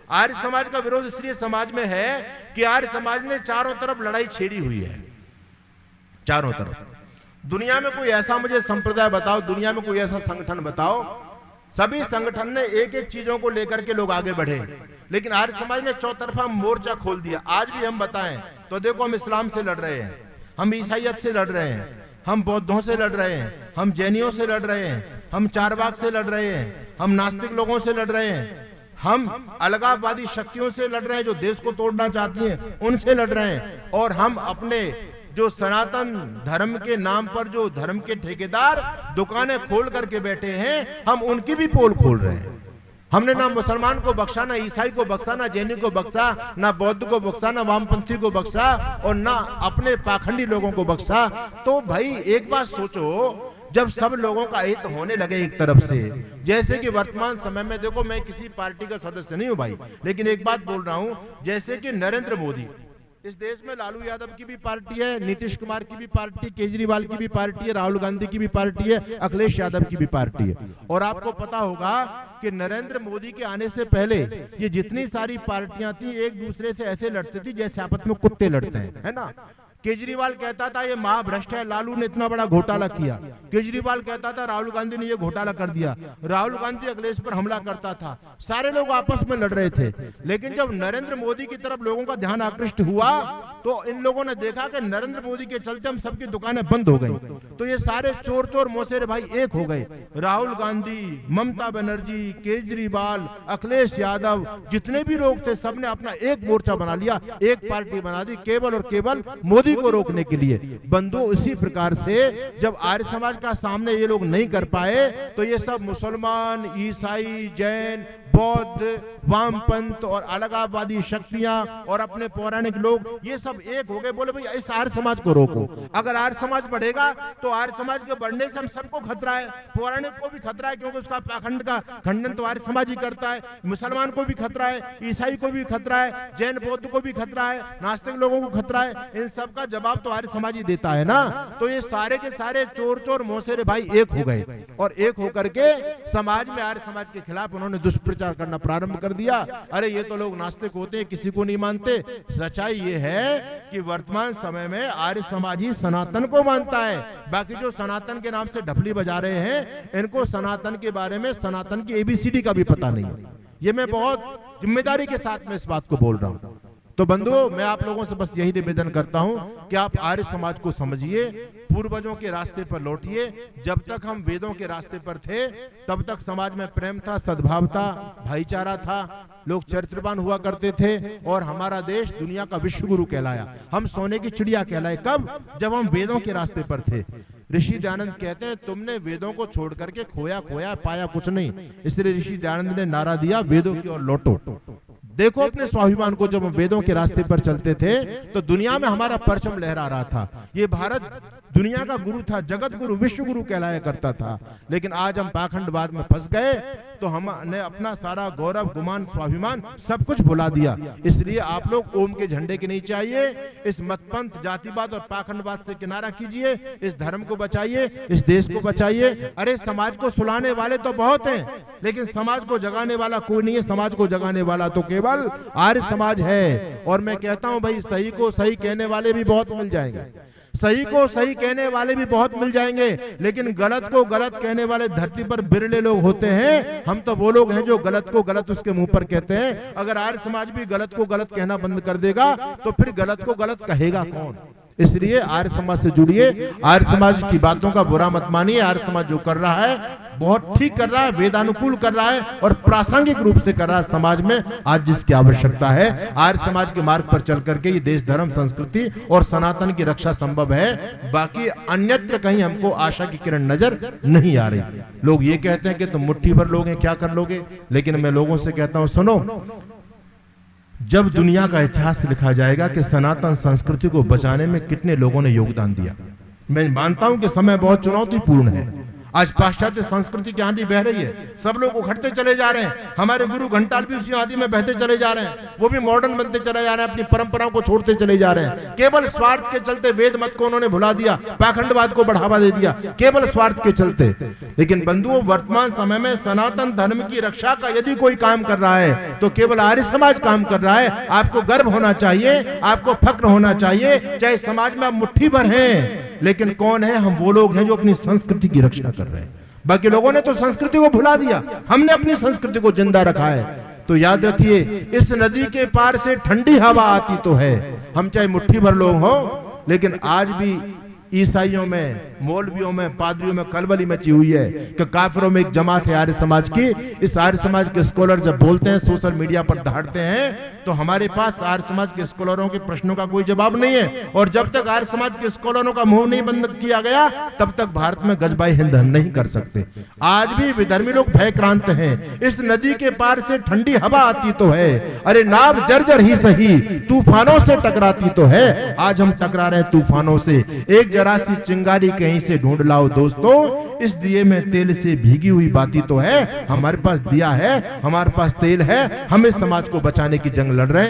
आर्य समाज का विरोध इसलिए समाज में है कि आर्य समाज ने चारों तरफ लड़ाई छेड़ी हुई है, चारों तरफ। दुनिया में कोई ऐसा मुझे संप्रदाय बताओ, दुनिया में कोई ऐसा संगठन बताओ, सभी संगठन ने एक एक चीजों को लेकर के लोग आगे बढ़े, लेकिन आर्य समाज ने चौतरफा मोर्चा खोल दिया। आज भी हम बताएं तो देखो, हम इस्लाम से लड़ रहे हैं, हम ईसाइयत से लड़ रहे हैं, हम बौद्धों से लड़ रहे हैं, हम जैनियों से लड़ रहे हैं, हम चारवाक से लड़ रहे हैं, हम नास्तिक लोगों से लड़ रहे हैं, हम अलगाववादी शक्तियों से लड़ रहे हैं जो देश को तोड़ना चाहती हैं, उनसे लड़ रहे हैं, और हम अपने जो सनातन धर्म के नाम पर जो धर्म के ठेकेदार दुकानें खोल करके बैठे हैं, हम उनकी भी पोल खोल रहे हैं। हमने ना मुसलमान को बख्शा, ना ईसाई को बख्शा, ना जैनी को बख्शा, ना बौद्ध को बख्शा, ना वामपंथी को बख्शा, और ना अपने पाखंडी लोगों को बख्शा। तो भाई एक बात सोचो, जब सब लोगों का हित होने लगे एक तरफ से, जैसे कि वर्तमान समय में देखो, मैं किसी पार्टी का सदस्य नहीं हूं भाई, लेकिन एक बात बोल रहा हूं, जैसे कि नरेंद्र मोदी, इस देश में लालू यादव की भी पार्टी है, नीतीश कुमार की भी पार्टी, केजरीवाल की भी पार्टी है, राहुल गांधी की भी पार्टी है, अखिलेश यादव की भी पार्टी है। और आपको पता होगा कि नरेंद्र मोदी के आने से पहले ये जितनी सारी पार्टियां थी एक दूसरे से ऐसे लड़ती थी जैसे आपस में कुत्ते लड़ते हैं, है ना। केजरीवाल कहता था ये महाभ्रष्ट है, लालू ने इतना बड़ा घोटाला किया। केजरीवाल कहता था राहुल गांधी ने ये घोटाला कर दिया। राहुल गांधी अखिलेश पर हमला करता था। सारे लोग आपस में लड़ रहे थे। लेकिन जब नरेंद्र मोदी की तरफ लोगों का ध्यान आकृष्ट हुआ तो इन लोगों ने देखा कि नरेंद्र मोदी के चलते हम सबकी दुकानें बंद हो गई। तो ये सारे चोर चोर मोसेरे भाई एक हो गए। राहुल गांधी, ममता बनर्जी, केजरीवाल, अखिलेश यादव, जितने भी लोग थे सबने अपना एक मोर्चा बना लिया, एक पार्टी बना दी, केवल और केवल मोदी को रोकने के लिए। बंधु, इसी प्रकार से जब आर्य समाज का सामने ये लोग नहीं कर पाए तो ये सब मुसलमान, ईसाई, जैन, बौद्ध, वामपंथ और अलगाववादी शक्तियां और अपने पौराणिक लोग ये सब एक हो गए। बोले भाई इस आर्य समाज को रोको। अगर आर्य समाज बढ़ेगा तो आर्य समाज के बढ़ने से हम सबको खतरा है, पौराणिक को भी खतरा है क्योंकि उसका पाखंड का खंडन तो आर्य समाज ही करता है, मुसलमान को भी खतरा है, ईसाई को भी खतरा है, जैन बौद्ध को भी खतरा है, नास्तिक लोगों को खतरा है। इन सब का जवाब तो आर्य समाज ही देता है ना। तो ये सारे के सारे चोर चोर मोसेरे भाई एक हो गए और एक होकर के समाज में आर्य समाज के खिलाफ उन्होंने दुष्प्रचार करना प्रारंभ कर दिया। अरे ये तो लोग नास्तिक होते हैं, किसी को नहीं मानते। सच्चाई ये है कि वर्तमान समय में आर्य समाज ही सनातन को मानता है। बाकी जो सनातन के नाम से ढपली बजा रहे हैं, इनको सनातन के बारे में, सनातन की ABCD का भी पता नहीं है। ये मैं बहुत जिम्मेदारी के साथ में इस बात को बोल रहा हूं। तो बंधुओं, मैं आप लोगों से बस यही निवेदन करता हूं कि आप आर्य समाज को समझिए, पूर्वजों के रास्ते पर लौटिए। जब तक हम वेदों के रास्ते पर थे तब तक समाज में प्रेम था, सद्भाव था, भाईचारा था, लोग चरित्रवान हुआ करते थे और हमारा देश दुनिया का विश्व गुरु कहलाया। हम सोने की चिड़िया कहलाए। कब? जब हम वेदों के रास्ते पर थे। ऋषि दयानंद कहते हैं तुमने वेदों को छोड़ करके खोया खोया, पाया कुछ नहीं। इसलिए ऋषि दयानंद ने नारा दिया, वेदों की ओर लौटो। देखो अपने स्वाभिमान को, जब हम वेदों के रास्ते पर चलते थे तो दुनिया में हमारा परचम लहरा रहा था। ये भारत दुनिया का गुरु था, जगत गुरु, विश्व गुरु कहलाया करता था। लेकिन आज हम पाखंडवाद में फंस गए तो हमने अपना सारा गौरव, गुमान, स्वाभिमान सब कुछ भुला दिया। इसलिए आप लोग ओम के झंडे के नीचे आइए, इस मतपंथ, जातिवाद और पाखंडवाद से किनारा कीजिए, इस धर्म को बचाइए, इस देश को बचाइए। अरे समाज को सुलाने वाले तो बहुत हैं, लेकिन समाज को जगाने वाला कोई नहीं है। समाज को जगाने वाला तो केवल आर्य समाज है। और मैं कहता हूं भाई, सही को सही कहने वाले भी बहुत मिल जाएंगे, सही को सही कहने वाले भी बहुत मिल जाएंगे, लेकिन गलत को गलत कहने वाले धरती पर बिरले लोग होते हैं। हम तो वो लोग हैं जो गलत को गलत उसके मुंह पर कहते हैं। अगर आर्य समाज भी गलत को गलत कहना बंद कर देगा तो फिर गलत को गलत कहेगा कौन? इसलिए आर्य समाज से जुड़िए, आर्य समाज की बातों का बुरा मत मानिए। आर्य समाज जो कर रहा है बहुत ठीक कर रहा है, वेदानुकूल कर रहा है और प्रासंगिक रूप से कर रहा है। समाज में आज जिसकी आवश्यकता है, आर्य समाज के मार्ग पर चल करके ये देश, धर्म, संस्कृति और सनातन की रक्षा संभव है। बाकी अन्यत्र कहीं हमको आशा की किरण नजर नहीं आ रही। लोग ये कहते हैं कि तुम मुट्ठी भर लोग हैं, क्या कर लोगे? लेकिन मैं लोगों से कहता हूं, सुनो, जब दुनिया का इतिहास लिखा जाएगा कि सनातन संस्कृति को बचाने में कितने लोगों ने योगदान दिया। मैं मानता हूं कि समय बहुत चुनौतीपूर्ण है। आज पाश्चात्य संस्कृति की आंधी बह रही है, सब लोग उखड़ते चले जा रहे हैं। हमारे गुरु घंटाल भी उसी आंधी में बहते चले जा रहे हैं, वो भी मॉडर्न बनते चले जा रहे हैं, अपनी परंपराओं को छोड़ते चले जा रहे हैं। केवल स्वार्थ के चलते वेद मत को उन्होंने भुला दिया, पाखंडवाद को बढ़ावा दे दिया, केवल स्वार्थ के चलते। लेकिन बंधुओं, वर्तमान समय में सनातन धर्म की रक्षा का यदि कोई काम कर रहा है तो केवल आर्य समाज काम कर रहा है। आपको गर्व होना चाहिए, आपको फक्र होना चाहिए, चाहे समाज में आप मुट्ठी भर हैं, लेकिन कौन है? हम वो लोग हैं जो अपनी संस्कृति की रक्षा कर रहे हैं। बाकी लोगों ने तो संस्कृति को भुला दिया, हमने अपनी संस्कृति को जिंदा रखा है। तो याद रखिए, इस नदी के पार से ठंडी हवा आती तो है, हम चाहे मुट्ठी भर लोग हो, लेकिन आज भी ईसाइयों में, मौलवियों में, पादरियों में कलबली मची हुई है कि काफिरों में एक जमात है आर्य समाज की। इस आर्य समाज के स्कॉलर जब बोलते हैं, सोशल मीडिया पर दहाड़ते हैं, तो हमारे पास आर्य समाज के स्कॉलरों के प्रश्नों का कोई जवाब नहीं है। और जब तक आर्य समाज के स्कॉलरों का मुंह नहीं बंद किया गया, तब तक भारत में गजबाई हिंद नहीं कर सकते। आज भी विधर्मी लोग भयक्रांत हैं। इस नदी के पार से ठंडी हवा आती तो है, अरे नाव जर्जर ही सही, तूफानों से टकराती तो है। आज हम टकरा रहे हैं तूफानों से। एक जरा सी चिंगारी कहीं से ढूंढ लाओ दोस्तों, इस दिए में तेल से भीगी हुई बाती तो है। हमारे पास दिया है, हमारे पास तेल है, हम इस समाज को बचाने की जंग लड़ रहे हैं।